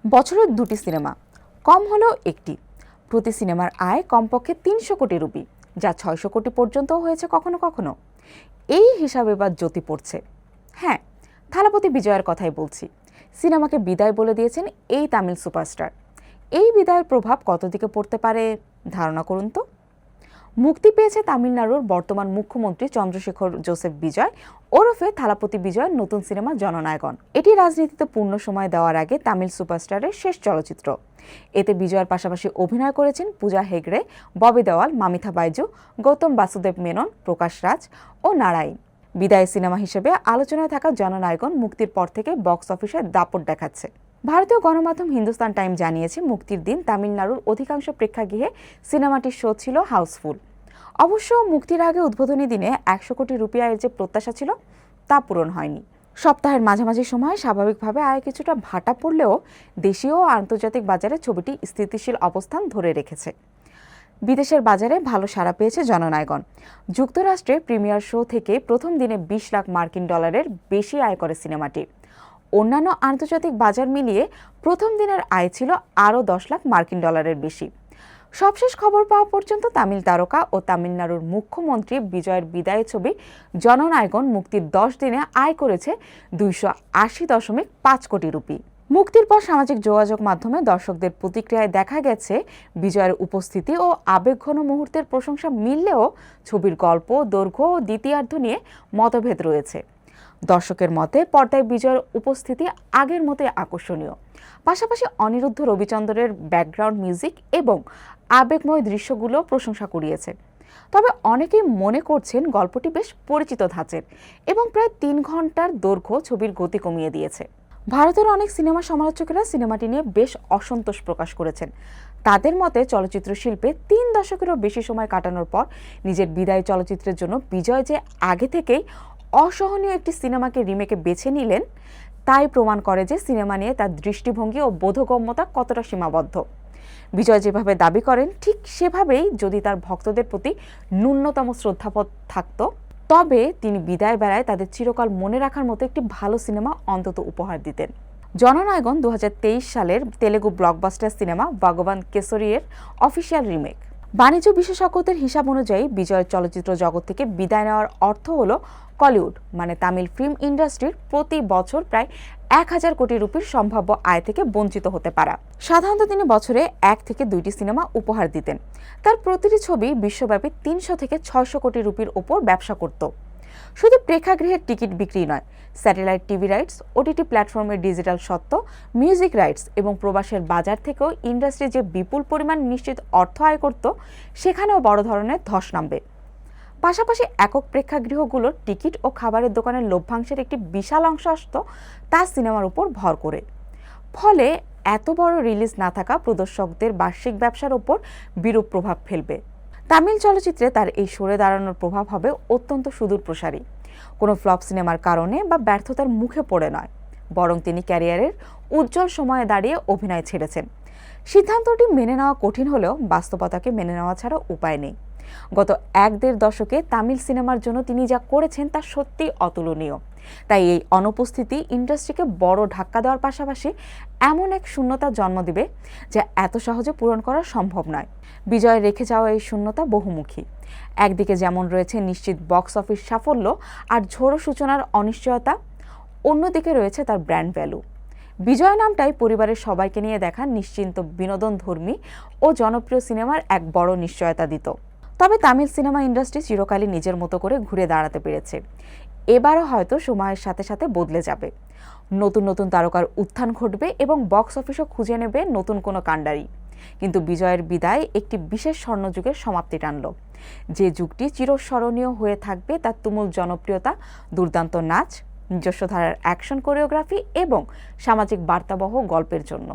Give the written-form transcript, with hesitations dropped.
বছরের দুটি সিনেমা, কম হলেও একটি। প্রতি সিনেমার আয় কমপক্ষে ৩০০ কোটি রুপি, যা ৬০০ কোটি পর্যন্তও হয়েছে কখনো কখনো। এই হিসাবে এবার জ্যোতি পড়ছে। হ্যাঁ, থালাপতি বিজয়ের কথাই বলছি। সিনেমাকে বিদায় বলে দিয়েছেন এই তামিল সুপারস্টার। এই বিদায়ের প্রভাব কত দিকে পড়তে পারে ধারণা করুন তো। মুক্তি পেয়েছে তামিলনাড়ুর বর্তমান মুখ্যমন্ত্রী চন্দ্রশেখর জোসেফ বিজয় ওরফে থালাপতি বিজয়ের নতুন সিনেমা জননায়কন। এটি রাজনীতিতে পূর্ণ সময় দেওয়ার আগে তামিল সুপারস্টারের শেষ চলচ্চিত্র। এতে বিজয়ের পাশাপাশি অভিনয় করেছেন পূজা হেগড়ে, ববি দেওয়াল, মামিথা বাইজু, গৌতম বাসুদেব মেনন, প্রকাশ রাজ ও নারায়ণ। বিদায় সিনেমা হিসেবে আলোচনায় থাকা জননায়কন মুক্তির পর থেকে বক্স অফিসে দাপট দেখাচ্ছে। ভারতীয় গণমাধ্যম হিন্দুস্তান টাইম জানিয়েছে, মুক্তির দিন তামিলনাড়ুর অধিকাংশ প্রেক্ষাগৃহে সিনেমাটির শো ছিল হাউসফুল। অবশ্য মুক্তির আগে উদ্বোধনী দিনে ১০০ কোটি রুপি আয়ের যে প্রত্যাশা ছিল তা পূরণ হয়নি। সপ্তাহের মাঝামাঝি সময়ে স্বাভাবিকভাবে আয় কিছুটা ভাটা পড়লেও দেশীয় ও আন্তর্জাতিক বাজারে ছবিটি স্থিতিশীল অবস্থান ধরে রেখেছে। বিদেশের বাজারে ভালো সাড়া পেয়েছে জননায়কন। যুক্তরাষ্ট্রে প্রিমিয়ার শো থেকে প্রথম দিনে ২০ লাখ মার্কিন ডলারের বেশি আয় করে সিনেমাটি। অন্যান্য আন্তর্জাতিক বাজার মিলিয়ে প্রথম দিনের আয় ছিল আরও ১০ লাখ মার্কিন ডলারের বেশি। সবশেষ খবর পাওয়া পর্যন্ত তামিল তারকা ও তামিলনাড়ুর মুখ্যমন্ত্রী বিজয়ের বিদায় ছবি জননায়কন মুক্তির ১০ দিনে আয় করেছে ২৮০.৫ কোটি রুপি। মুক্তির পর সামাজিক যোগাযোগ মাধ্যমে দর্শকদের প্রতিক্রিয়ায় দেখা গেছে, বিজয়ের উপস্থিতি ও আবেগঘন মুহূর্তের প্রশংসা মিললেও ছবির গল্প, দৈর্ঘ্য ও দ্বিতীয়ার্ধ নিয়ে মতভেদ রয়েছে। দর্শকের মতে পর্দায় বিজয়ের উপস্থিতি আগের মতোই আকর্ষণীয়। পাশাপাশি অনিরুদ্ধ রবিচন্দ্রের ব্যাকগ্রাউন্ড মিউজিক এবং আবেগময় দৃশ্যগুলো প্রশংসা কুড়িয়েছে। তবে অনেকেই মনে করছেন গল্পটি বেশ পরিচিত ধাঁচের এবং প্রায় ৩ ঘন্টার দৈর্ঘ্য ছবির গতি কমিয়ে দিয়েছে। ভারতের অনেক সিনেমা সমালোচকেরা সিনেমাটি নিয়ে বেশ অসন্তোষ প্রকাশ করেছেন। তাদের মতে চলচ্চিত্র শিল্পে ৩ দশকেরও বেশি সময় কাটানোর পর নিজের বিদায় চলচ্চিত্রের জন্য বিজয় যে আগে থেকেই অসহনীয় একটি সিনেমাকে রিমেকে বেছে নিলেন, তাই প্রমাণ করে যে সিনেমা নিয়ে তার দৃষ্টিভঙ্গি ও বোধগম্যতা কতটা সীমাবদ্ধ। বিজয় যেভাবে দাবি করেন ঠিক সেভাবেই যদি তার ভক্তদের প্রতি ন্যূনতম শ্রদ্ধাবোধ থাকত, তবে তিনি বিদায় বেলায় তাদের চিরকাল মনে রাখার মতো একটি ভালো সিনেমা অন্তত উপহার দিতেন। জননায়কন ২০২৩ সালের তেলেগু ব্লকবাস্টার সিনেমা ভগবান কেশরী-এর অফিসিয়াল রিমেক। বাণিজ্য বিশেষজ্ঞদের হিসাব অনুযায়ী বিজয়ের চলচ্চিত্র জগৎ থেকে বিদায় নেওয়ার অর্থ হল কলিউড মানে তামিল ফিল্ম ইন্ডাস্ট্রির প্রতি বছর প্রায় ১,০০০ কোটি রুপির সম্ভাব্য আয় থেকে বঞ্চিত হতে পারা। সাধারণত তিনি বছরে ১ থেকে ২টি সিনেমা উপহার দিতেন। তার প্রতিটি ছবি বিশ্বব্যাপী ৩০০ থেকে ৬০০ কোটি রুপির ওপর ব্যবসা করত। শুধু প্রেক্ষাগৃহের টিকিট বিক্রি নয়, স্যাটেলাইট টিভি রাইটস, ওটিটি প্ল্যাটফর্মের ডিজিটাল স্বত্ব, মিউজিক রাইটস এবং প্রবাসের বাজার থেকেও ইন্ডাস্ট্রি যে বিপুল পরিমাণ নিশ্চিত অর্থ আয় করত, সেখানেও বড় ধরনের ধস নামবে। পাশাপাশি একক প্রেক্ষাগৃহগুলোর টিকিট ও খাবারের দোকানের লভ্যাংশের একটি বিশাল অংশ আসত তার সিনেমার উপর ভর করে। ফলে এত বড় রিলিজ না থাকা প্রদর্শকদের বার্ষিক ব্যবসার ওপর বিরূপ প্রভাব ফেলবে। তামিল চলচ্চিত্রে তার এই সরে দাঁড়ানোর প্রভাব হবে অত্যন্ত সুদূর প্রসারী। কোনো ফ্লপ সিনেমার কারণে বা ব্যর্থতার মুখে পড়ে নয়, বরং তিনি ক্যারিয়ারের উজ্জ্বল সময়ে দাঁড়িয়ে অভিনয় ছেড়েছেন। সিদ্ধান্তটি মেনে নেওয়া কঠিন হলেও বাস্তবতাকে মেনে নেওয়া ছাড়া উপায় নেই। গত ১-১.৫ দশকে তামিল সিনেমার জন্য তিনি যা করেছেন তা সত্যিই অতুলনীয়। তাই এই অনুপস্থিতি ইন্ডাস্ট্রিকে বড় ধাক্কা দেওয়ার পাশাপাশি এমন এক শূন্যতা জন্ম দেবে যা এত সহজে পূরণ করা সম্ভব নয়। বিজয় রেখে যাওয়া এই শূন্যতা বহুমুখী। একদিকে যেমন রয়েছে নিশ্চিত বক্স অফিস সাফল্য আর ঝোড়ো সূচনার অনিশ্চয়তা, অন্যদিকে রয়েছে তার ব্র্যান্ড ভ্যালু। বিজয় নামটাই পরিবারের সবাইকে নিয়ে দেখা নিশ্চিন্ত বিনোদনধর্মী ও জনপ্রিয় সিনেমার এক বড় নিশ্চয়তা দিত। তবে তামিল সিনেমা ইন্ডাস্ট্রি চিরকালই নিজের মতো করে ঘুরে দাঁড়াতে পেরেছে। এবারও হয়তো সময়ের সাথে সাথে বদলে যাবে। নতুন নতুন তারকার উত্থান ঘটবে এবং বক্স অফিসও খুঁজে নেবে নতুন কোনো কাণ্ডারি। কিন্তু বিজয়ের বিদায় একটি বিশেষ স্বর্ণযুগের সমাপ্তি টানল, যে যুগটি চিরস্মরণীয় হয়ে থাকবে তার তুমুল জনপ্রিয়তা, দুর্দান্ত নাচ, নিজস্ব ধারার অ্যাকশন কোরিওগ্রাফি এবং সামাজিক বার্তাবহ গল্পের জন্য।